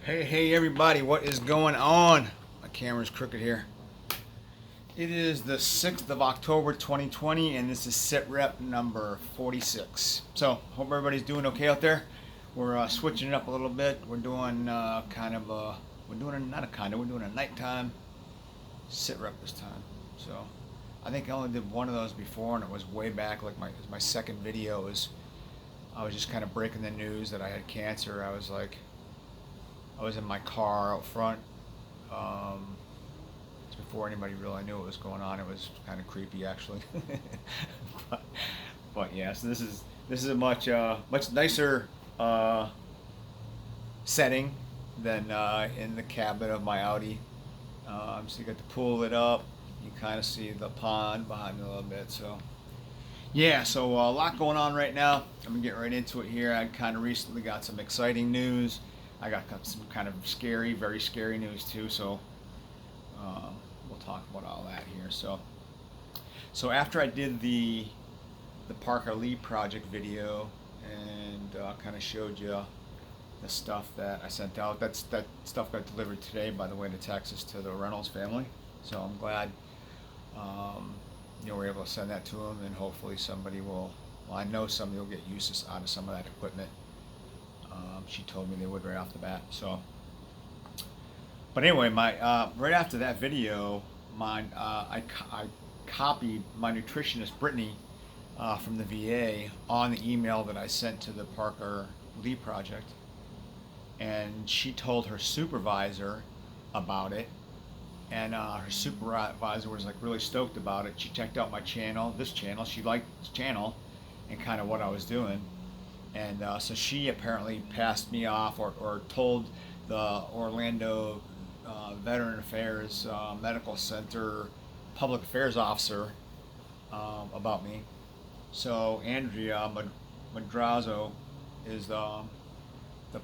Hey everybody, what is going on? My camera's crooked here. It is the 6th of October 2020 and this is SITREP number 46. So, hope everybody's doing okay out there. We're switching it up a little bit. We're doing we're doing a nighttime SITREP this time. So, I think I only did one of those before and it was way back, like my second video was, I was just kind of breaking the news that I had cancer. I was in my car out front. It's before anybody really knew what was going on. It was kind of creepy, actually. but yeah, so this is a much nicer setting than in the cabin of my Audi. So you got the pool lit up. You kind of see the pond behind me a little bit. So yeah, so a lot going on right now. I'm gonna get right into it here. I kind of recently got some exciting news. I got some kind of scary, very scary news too. So we'll talk about all that here. So after I did the Parker Lee project video and kind of showed you the stuff that I sent out, that stuff got delivered today, by the way, to Texas to the Reynolds family. So I'm glad we're able to send that to them, and hopefully somebody will. Well, I know somebody will get use out of some of that equipment. She told me they would right off the bat. So, but anyway, my right after that video, I copied my nutritionist Brittany from the VA on the email that I sent to the Parker Lee project, and she told her supervisor about it, and her supervisor was like really stoked about it. She checked out my channel, she liked this channel, and kind of what I was doing. And so she apparently passed me off or told the Orlando Veteran Affairs Medical Center Public Affairs Officer about me. So Andrea Madrazo is the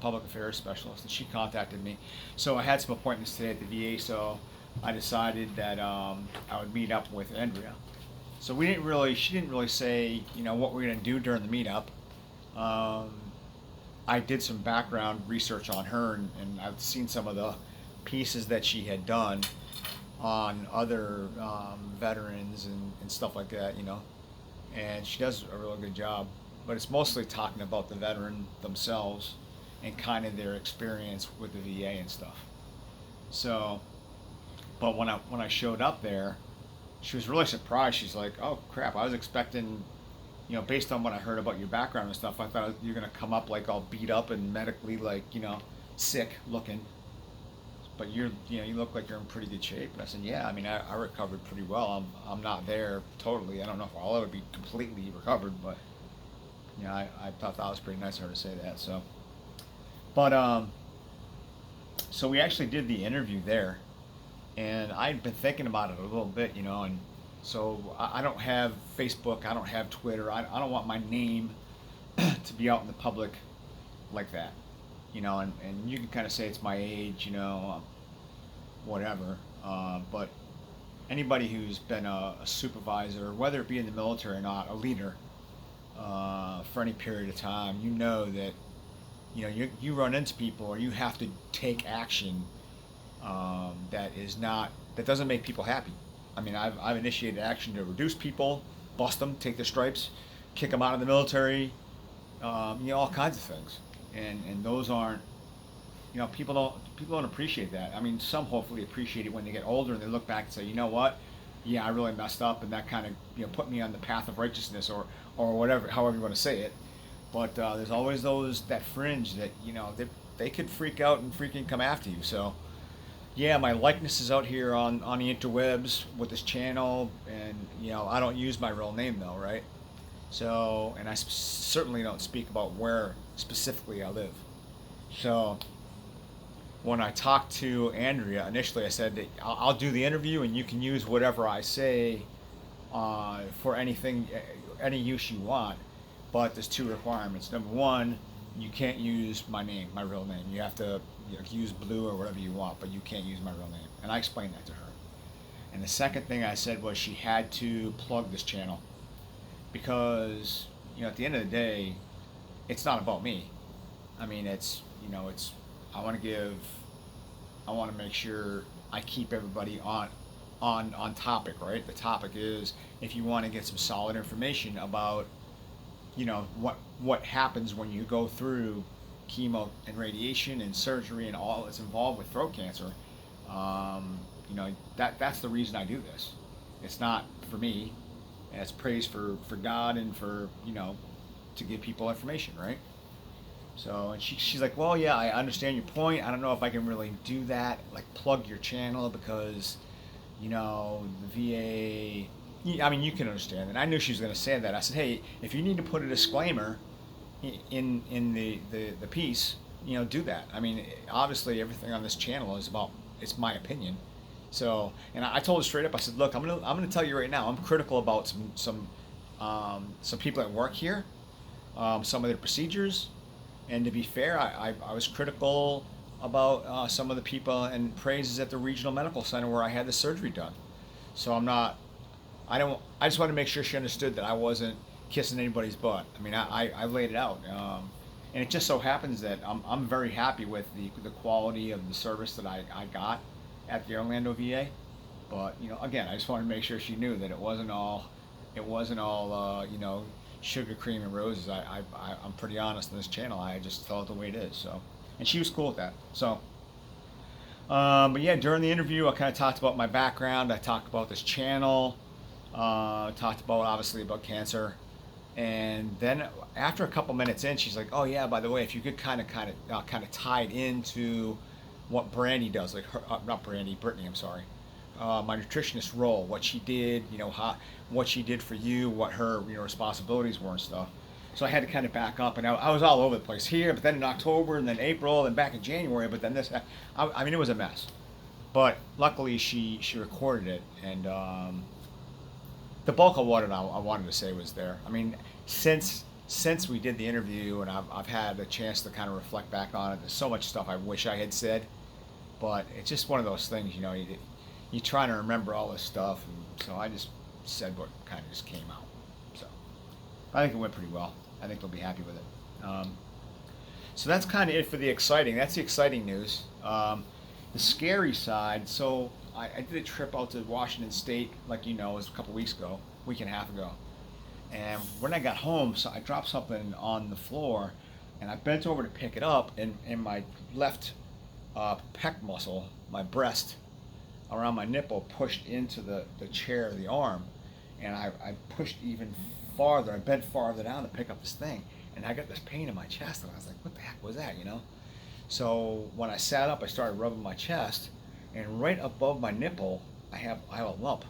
Public Affairs Specialist, and she contacted me. So I had some appointments today at the VA, so I decided that I would meet up with Andrea. So she didn't really say, what we're going to do during the meetup. I did some background research on her, and I've seen some of the pieces that she had done on other veterans and stuff like that, and she does a really good job. But it's mostly talking about the veteran themselves and kind of their experience with the VA and stuff. So, but when I showed up there, she was really surprised. She's like, "Oh crap! I was expecting." Based on what I heard about your background and stuff, I thought you're gonna come up like all beat up and medically sick looking. But you look like you're in pretty good shape. And I said, yeah, I recovered pretty well. I'm not there totally. I don't know if I'll ever be completely recovered, but I thought that was pretty nice of her to say that. So, but so we actually did the interview there, and I'd been thinking about it a little bit, and. So I don't have Facebook, I don't have Twitter, I don't want my name to be out in the public like that, and you can kind of say it's my age, whatever, but anybody who's been a supervisor, whether it be in the military or not, a leader for any period of time, that you run into people or you have to take action that doesn't make people happy. I've initiated action to reduce people, bust them, take their stripes, kick them out of the military, all kinds of things. And those aren't, people don't appreciate that. Some hopefully appreciate it when they get older and they look back and say, you know what, yeah, I really messed up, and that kind of put me on the path of righteousness or whatever, however you want to say it. But there's always that fringe that they could freak out and freaking come after you. So. Yeah, my likeness is out here on the interwebs with this channel, and I don't use my real name though, right? So, and I certainly don't speak about where specifically I live. So, when I talked to Andrea initially, I said that I'll do the interview, and you can use whatever I say for anything, any use you want. But there's two requirements. Number one, you can't use my name, my real name. You have to use blue or whatever you want, but you can't use my real name. And I explained that to her. And the second thing I said was she had to plug this channel because, at the end of the day, it's not about me. It's I want to make sure I keep everybody on topic, right? The topic is, if you want to get some solid information about, what happens when you go through chemo and radiation and surgery and all that's involved with throat cancer. That's the reason I do this. It's not for me. It's praise for God and for, to give people information, right? So, and she's like, well, yeah, I understand your point. I don't know if I can really do that, like plug your channel, because, the VA, I mean, you can understand. And I knew she was going to say that. I said, hey, if you need to put a disclaimer in the piece, do that. I mean, obviously everything on this channel is it's my opinion. So, and I told her straight up, I said, look, I'm gonna tell you right now, I'm critical about some people that work here, some of their procedures, and to be fair, I was critical about some of the people and praises at the regional medical center where I had the surgery done. So I just wanted to make sure she understood that I wasn't kissing anybody's butt. I mean, I laid it out, and it just so happens that I'm very happy with the quality of the service that I got at the Orlando VA. But again, I just wanted to make sure she knew that it wasn't all sugar, cream, and roses. I'm pretty honest on this channel. I just tell it the way it is. So, and she was cool with that. So, but yeah, during the interview, I kind of talked about my background. I talked about this channel. Talked about, obviously, about cancer. And then after a couple minutes in, she's like, "Oh yeah, by the way, if you could kind of tie it into what Brandy does, like not Brandy, Brittany, I'm sorry, my nutritionist role, what she did, what she did for you, what her responsibilities were and stuff." So I had to kind of back up, and I was all over the place here, but then in October, and then April, and back in January, but then this, I mean, it was a mess. But luckily, she recorded it, and the bulk of what I wanted to say was there. I mean, since we did the interview, and I've had a chance to kind of reflect back on it, there's so much stuff I wish I had said, but it's just one of those things, you try to remember all this stuff, and so I just said what kind of just came out. So I think it went pretty well. I think they'll be happy with it. So that's kind of it for the exciting. That's the exciting news. The scary side. So I did a trip out to Washington State, like it was a couple weeks ago, week and a half ago. And when I got home, so I dropped something on the floor, and I bent over to pick it up, and my left pec muscle, my breast, around my nipple, pushed into the chair of the arm, and I pushed even farther. I bent farther down to pick up this thing, and I got this pain in my chest, and I was like, what the heck was that, So when I sat up, I started rubbing my chest, and right above my nipple, I have a lump.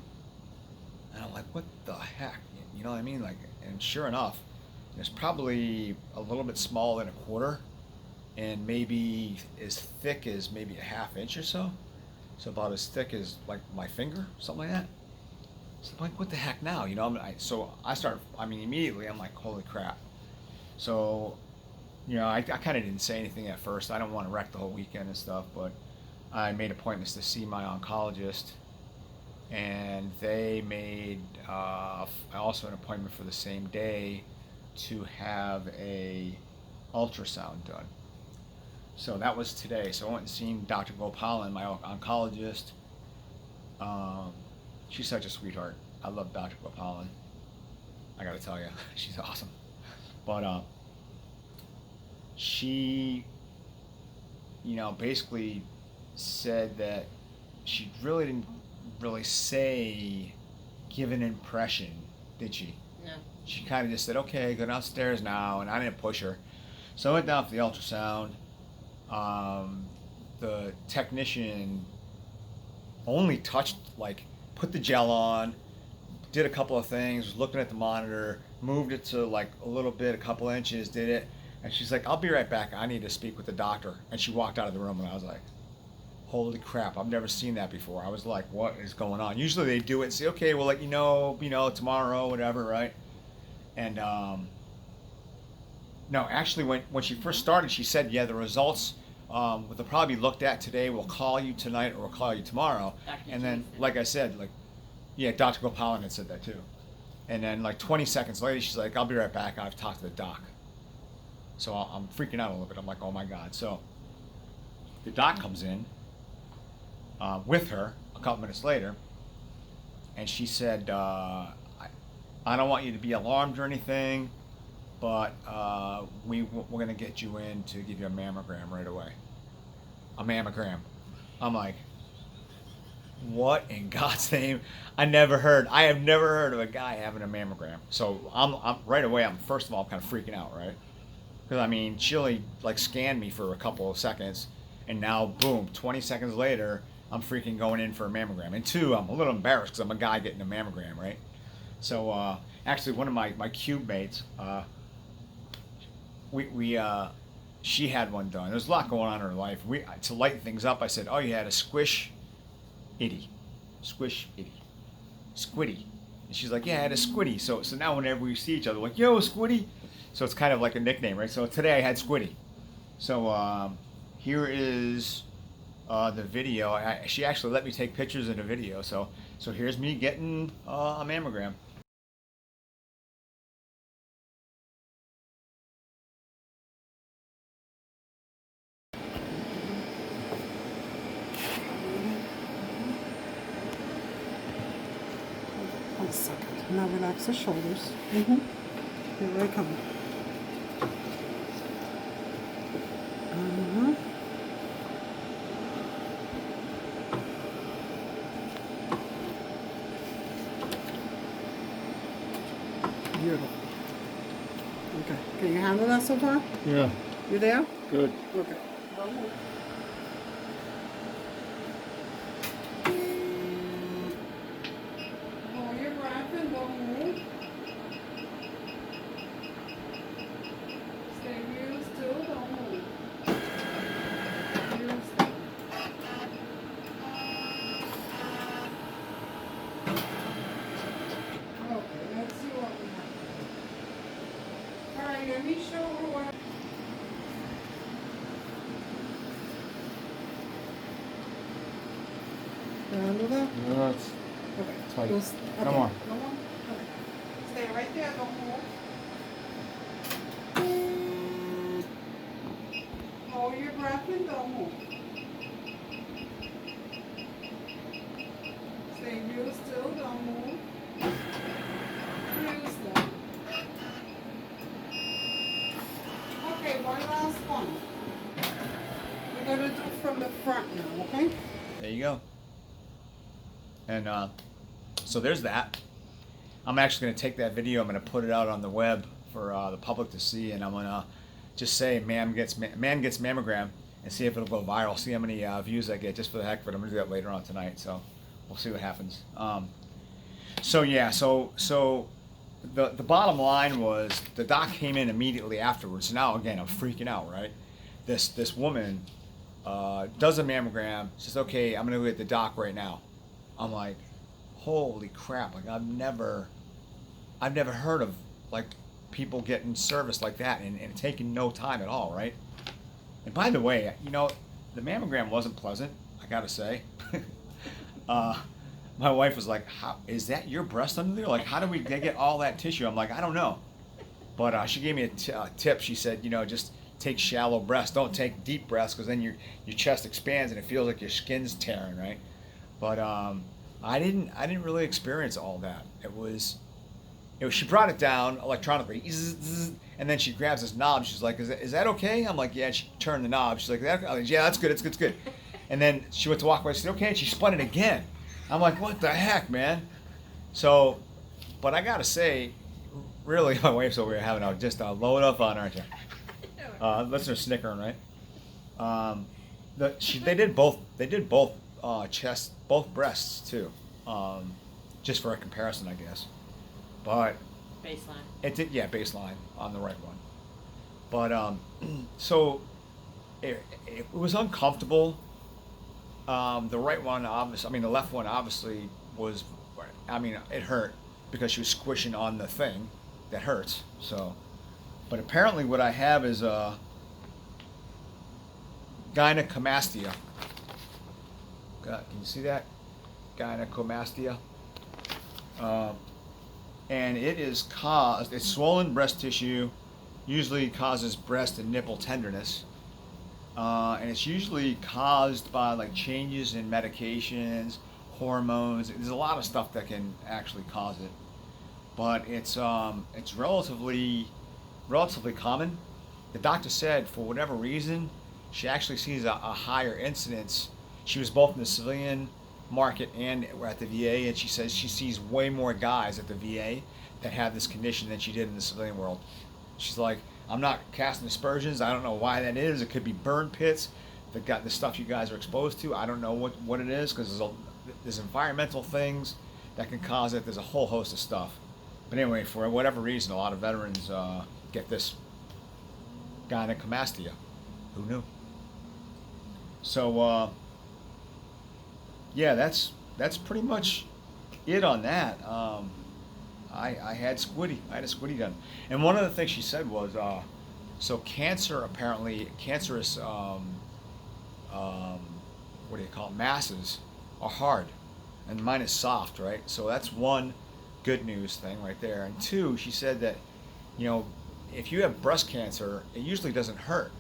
And I'm like, what the heck? You know what I mean? Like, and sure enough, it's probably a little bit smaller than a quarter, and maybe as thick as maybe a half inch or so. So about as thick as like my finger, something like that. So I'm like, what the heck now? Immediately I'm like, holy crap. So, I kind of didn't say anything at first. I don't want to wreck the whole weekend and stuff, but I made appointments to see my oncologist, and they made also an appointment for the same day to have a ultrasound done. So that was today. So I went and seen Dr. Gopalan, my oncologist. She's such a sweetheart. I love Dr. Gopalan. I gotta tell you, she's awesome. But she, basically said that she really didn't give an impression, did she? No. She kind of just said, okay, go downstairs now, and I didn't push her. So I went down for the ultrasound. The technician only touched, put the gel on, did a couple of things, was looking at the monitor, moved it to a little bit, a couple inches, did it, and she's like, I'll be right back, I need to speak with the doctor. And she walked out of the room, and I was like, holy crap, I've never seen that before. I was like, what is going on? Usually they do it and say, okay, we'll let you know, tomorrow, whatever, right? And no, actually, when she first started, she said, yeah, the results they'll probably be looked at today. We'll call you tonight, or we'll call you tomorrow. And then, like I said, Dr. Gopalan had said that too. And then 20 seconds later, she's like, I'll be right back. I've talked to the doc. So I'm freaking out a little bit. I'm like, oh my God. So the doc comes in with her a couple minutes later, and she said, I don't want you to be alarmed or anything, but we're going to get you in to give you a mammogram right away. A mammogram. I'm like, what in God's name? I have never heard of a guy having a mammogram. So I'm right away, first of all, I'm kind of freaking out, right? Because I mean, she only like scanned me for a couple of seconds, and now boom, 20 seconds later, I'm freaking going in for a mammogram. And two, I'm a little embarrassed because I'm a guy getting a mammogram, right? So actually, one of my cube mates, she had one done. There's a lot going on in her life. To lighten things up, I said, oh, you had a squish itty. Squiddy. And she's like, yeah, I had a squiddy. So now whenever we see each other, we're like, yo, squiddy. So it's kind of like a nickname, right? So today I had squiddy. So here is the video. She actually let me take pictures in the video. So here's me getting a mammogram. One second. Now relax the shoulders. Here I come. Beautiful. Okay. Can you handle that so far? Yeah. You there? Good. Okay. Don't move. Hold your breath and don't move. Stay real still, don't move. Real still. Okay, let's see what we have. Alright, let me show her what. Handle that? No, it's Okay. tight. Just, okay. Come on. Come on. Okay. Stay right there, don't move. Hold your breath and don't move. Stay real still, don't move. Real still. Okay, one last one. We're gonna do from the front now, okay? There you go. And so there's that. I'm actually going to take that video. I'm going to put it out on the web for the public to see, and I'm going to just say man gets mammogram and see if it'll go viral. See how many views I get just for the heck of it. I'm going to do that later on tonight, so we'll see what happens. So yeah, so the bottom line was the doc came in immediately afterwards. So now again, I'm freaking out, right? This woman does a mammogram. Says, okay, I'm going to go get the doc right now. I'm like, holy crap! Like I've never heard of like people getting service like that and taking no time at all, right? And by the way, you know, the mammogram wasn't pleasant, I gotta say. My wife was like, "How is that your breast under there? Like, how do we get all that tissue?" I'm like, I don't know, but she gave me a tip. She said, you know, just take shallow breaths. Don't take deep breaths because then your chest expands and it feels like your skin's tearing, right? But I didn't really experience all that. It was she brought it down electronically, and then she grabs this knob. She's like, "Is that okay?" I'm like, "Yeah." And she turned the knob. She's like, "Yeah, that's good. It's good." And then she went to walk away. She said, "Okay," and she spun it again. I'm like, "What the heck, man?" So, but I gotta say, really, my wife's over here having just a load up on her, aren't you? Listener snickering, right? They did both chest, both breasts too, just for a comparison, I guess. But Baseline. it did, yeah, baseline on the right one. But so it was uncomfortable. The right one, the left one obviously was. It hurt because she was squishing on the thing that hurts. So, but apparently, what I have is gynecomastia. Can you see that? Gynecomastia. And it is it's swollen breast tissue, usually causes breast and nipple tenderness. and it's usually caused by like changes in medications, hormones. There's a lot of stuff that can actually cause it, but it's relatively common. The doctor said for whatever reason, she actually sees a higher incidence. She was both in the civilian market and at the VA, and she says she sees way more guys at the VA that have this condition than she did in the civilian world. She's like, I'm not casting aspersions. I don't know why that is. It could be burn pits that got the stuff you guys are exposed to. I don't know what it is, because there's environmental things that can cause it. There's a whole host of stuff. But anyway, for whatever reason, a lot of veterans get this gynecomastia. Who knew? So yeah, that's pretty much it on that. I had Squiddy. I had a Squiddy done, and one of the things she said was, so cancer, apparently cancerous, what do you call it, masses are hard, and mine is soft, right? So that's one good news thing right there. And two, she said that, you know, if you have breast cancer, it usually doesn't hurt.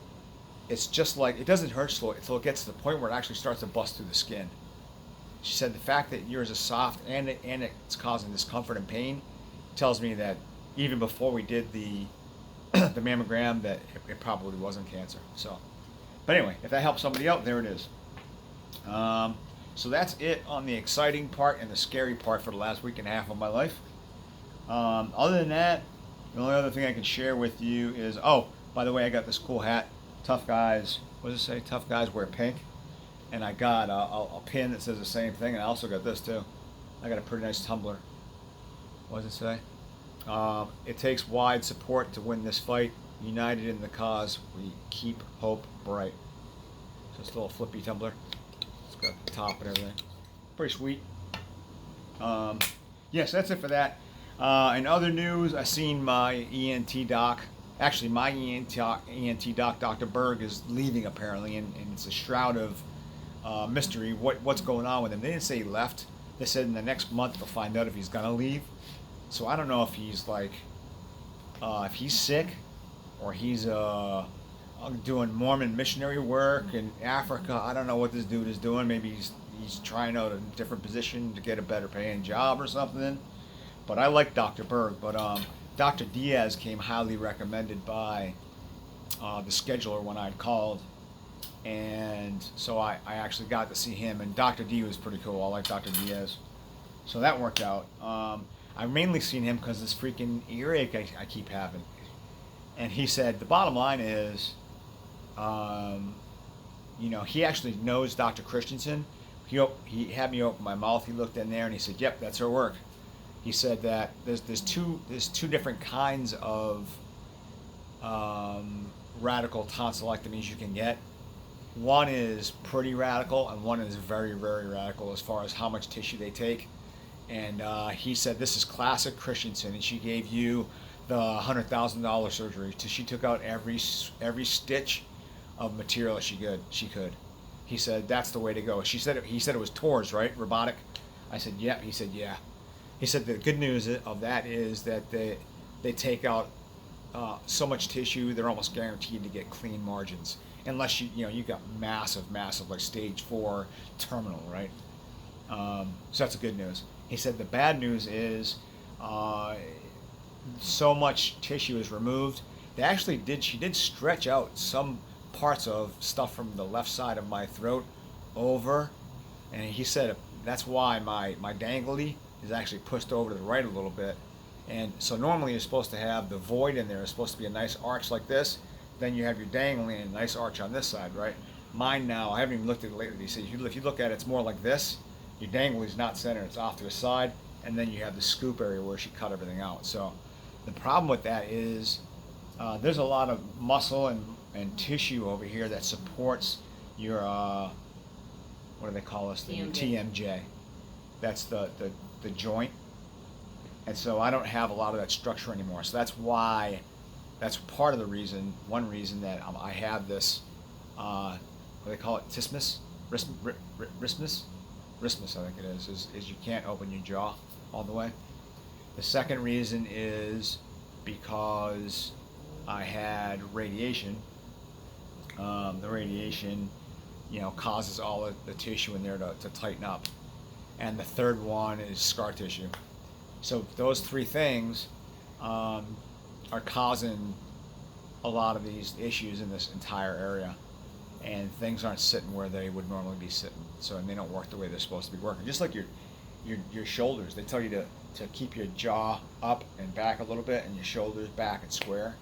It's just like, it doesn't hurt until it gets to the point where it actually starts to bust through the skin. She said the fact that yours is soft and it's causing discomfort and pain tells me that even before we did the the mammogram, that it probably wasn't cancer. So, but anyway, if that helps somebody out, there it is. So that's it on the exciting part and the scary part for the last week and a half of my life. Other than that, the only other thing I can share with you is, oh, by the way, I got this cool hat. Tough guys, what does it say? Tough guys wear pink. And I got a pin that says the same thing, and I also got this too. I got a pretty nice tumbler. What does it say? It takes wide support to win this fight. United in the cause, we keep hope bright. So it's a little flippy tumbler. It's got the top and everything. Pretty sweet. Yes, that's it for that. In other news, I seen my ENT doc. Actually, my ENT doc, Dr. Berg, is leaving apparently, and it's a shroud of mystery. What's going on with him? They didn't say he left. They said in the next month they'll find out if he's gonna leave. So I don't know if he's like, if he's sick, or he's doing Mormon missionary work in Africa. I don't know what this dude is doing. Maybe he's trying out a different position to get a better paying job or something. But I like Dr. Berg. But Dr. Diaz came highly recommended by the scheduler when I'd called. And so I actually got to see him, and Dr. D was pretty cool. I like Dr. Diaz. So that worked out. I've mainly seen him because this freaking earache I keep having. And he said, the bottom line is, you know, he actually knows Dr. Christensen. He had me open my mouth. He looked in there and he said, yep, that's her work. He said that there's two different kinds of radical tonsillectomies you can get. One is pretty radical, and one is very, very radical as far as how much tissue they take. And he said this is classic Christensen, and she gave you the $100,000 surgery. She took out every stitch of material that she could. He said that's the way to go. He said it was TORS, right? Robotic. I said yep. He said yeah. He said the good news of that is that they take out so much tissue, they're almost guaranteed to get clean margins. Unless you got massive like stage 4 terminal, right? So that's the good news. He said the bad news is so much tissue is removed. She did stretch out some parts of stuff from the left side of my throat over, and he said that's why my dangly is actually pushed over to the right a little bit. And so normally you're supposed to have the void in there. It's supposed to be a nice arch like this. Then you have your dangling and a nice arch on this side, right? Mine now, I haven't even looked at it lately. So if you look at it, it's more like this. Your dangly is not centered, it's off to the side. And then you have the scoop area where she cut everything out. So the problem with that is there's a lot of muscle and tissue over here that supports your, what do they call this? The TMJ. That's the joint. And so I don't have a lot of that structure anymore. So that's part of the reason, one reason that I have this, what do they call it, isthmus? Isthmus, I think it is you can't open your jaw all the way. The second reason is because I had radiation. The radiation, causes all the tissue in there to tighten up. And the third one is scar tissue. So those three things are causing a lot of these issues in this entire area. And things aren't sitting where they would normally be sitting. So, and they don't work the way they're supposed to be working. Just like your shoulders. They tell you to keep your jaw up and back a little bit and your shoulders back and square.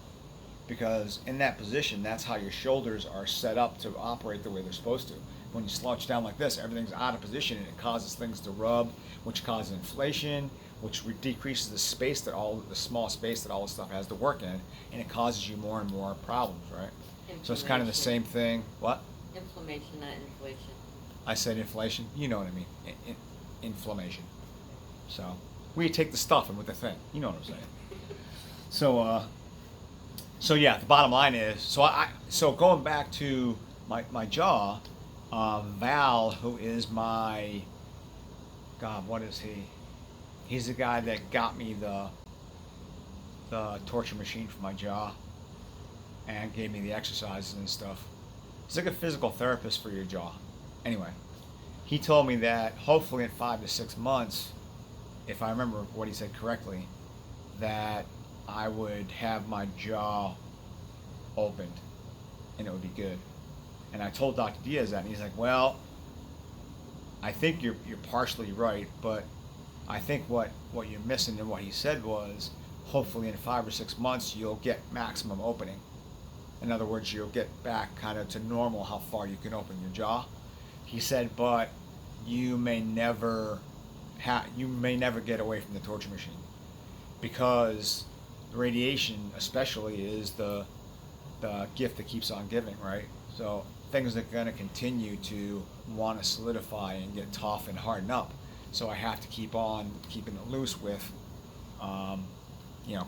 Because in that position, that's how your shoulders are set up to operate the way they're supposed to. When you slouch down like this, everything's out of position and it causes things to rub, which causes inflation, which decreases the space the small space that all this stuff has to work in, and it causes you more and more problems, right? So it's kind of the same thing. What? Inflammation, not inflation. I said inflation. You know what I mean. Inflammation. So we take the stuff and with the thing. You know what I'm saying. So yeah, the bottom line is, so going back to my jaw, Val, who is my, God, what is he? He's the guy that got me the torture machine for my jaw and gave me the exercises and stuff. He's like a physical therapist for your jaw. Anyway, he told me that hopefully in 5 to 6 months, if I remember what he said correctly, that I would have my jaw opened and it would be good. And I told Dr. Diaz that, and he's like, well, I think you're partially right, but I think what you're missing in what he said was hopefully in 5 or 6 months you'll get maximum opening. In other words, you'll get back kind of to normal how far you can open your jaw. He said, but you may never get away from the torture machine because radiation especially is the gift that keeps on giving, right? So things are going to continue to want to solidify and get tough and harden up. So I have to keep on keeping it loose with,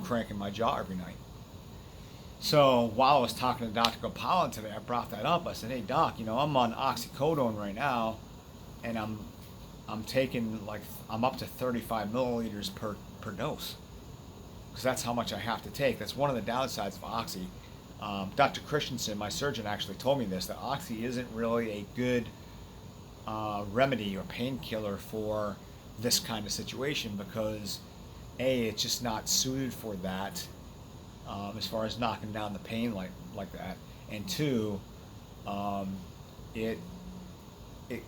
cranking my jaw every night. So while I was talking to Dr. Gopalan today, I brought that up. I said, hey doc, I'm on oxycodone right now, and I'm taking I'm up to 35 milliliters per dose, because that's how much I have to take. That's one of the downsides of oxy. Dr. Christensen, my surgeon, actually told me this, that oxy isn't really a good remedy or painkiller for this kind of situation because A, it's just not suited for that as far as knocking down the pain like that, and two,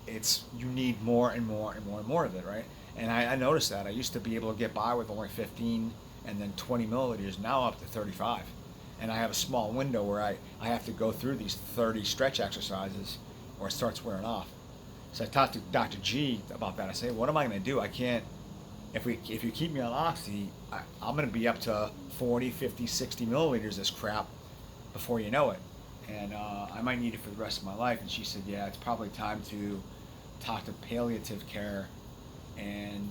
it's you need more and more and more and more of it, right? And I noticed that. I used to be able to get by with only 15 and then 20 milliliters, now up to 35. And I have a small window where I have to go through these 30 stretch exercises or it starts wearing off. So I talked to Dr. G about that. I say, what am I going to do? I can't, if you keep me on oxy, I'm going to be up to 40, 50, 60 milliliters this crap before you know it. And I might need it for the rest of my life. And she said, yeah, it's probably time to talk to palliative care and,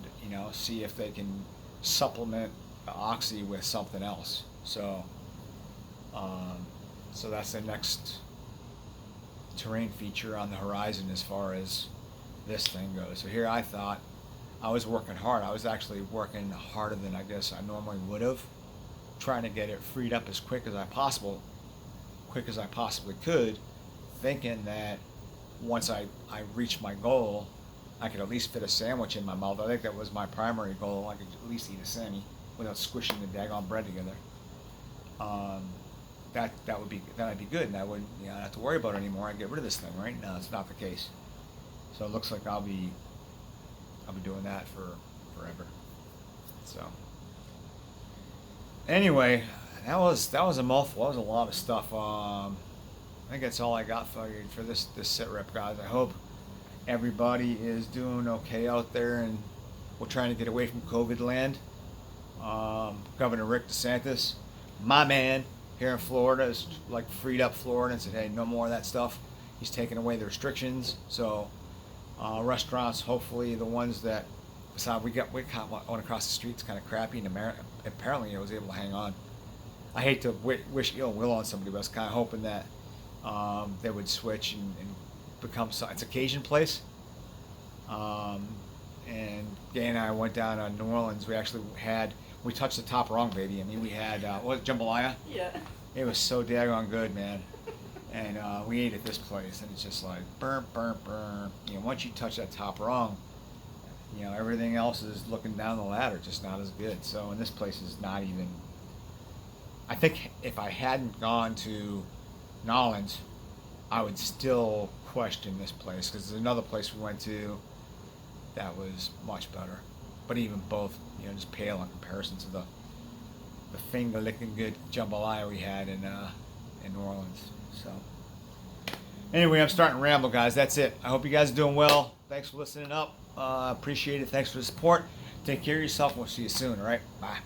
see if they can supplement the oxy with something else. So that's the next terrain feature on the horizon as far as this thing goes. So here I thought I was working hard. I was actually working harder than I guess I normally would have, trying to get it freed up as quick as I possibly could, thinking that once I reached my goal, I could at least fit a sandwich in my mouth. I think that was my primary goal. I could at least eat a Sammy without squishing the daggone bread together. That'd be good, and I wouldn't have to worry about it anymore. I'd get rid of this thing, right? No, it's not the case. So it looks like I'll be doing that for forever. So anyway, that was a mouthful. That was a lot of stuff. I think that's all I got for this SITREP, guys. I hope everybody is doing okay out there, and we're trying to get away from COVID land. Governor Rick DeSantis, my man here in Florida, is freed up Florida and said, hey, no more of that stuff. He's taken away the restrictions. So restaurants, hopefully the ones that we got one across the street's kind of crappy, and apparently I was able to hang on. I hate to wish ill will on somebody, but I was kind of hoping that they would switch and become it's a Cajun place. And Gay and I went down to New Orleans. We touched the top wrong, baby. I mean, we had, what was it, jambalaya? Yeah. It was so daggone good, man. And we ate at this place, and it's just like burn, burn, burn. You know, once you touch that top rung, you know, everything else is looking down the ladder, just not as good. So, and this place is not even. I think if I hadn't gone to Nollins, I would still question this place, because there's another place we went to that was much better. But even both, you know, just pale in comparison to the finger licking good jambalaya we had in New Orleans. So anyway, I'm starting to ramble, guys. That's it. I hope you guys are doing well. Thanks for listening up. Appreciate it. Thanks for the support. Take care of yourself. We'll see you soon. All right. Bye.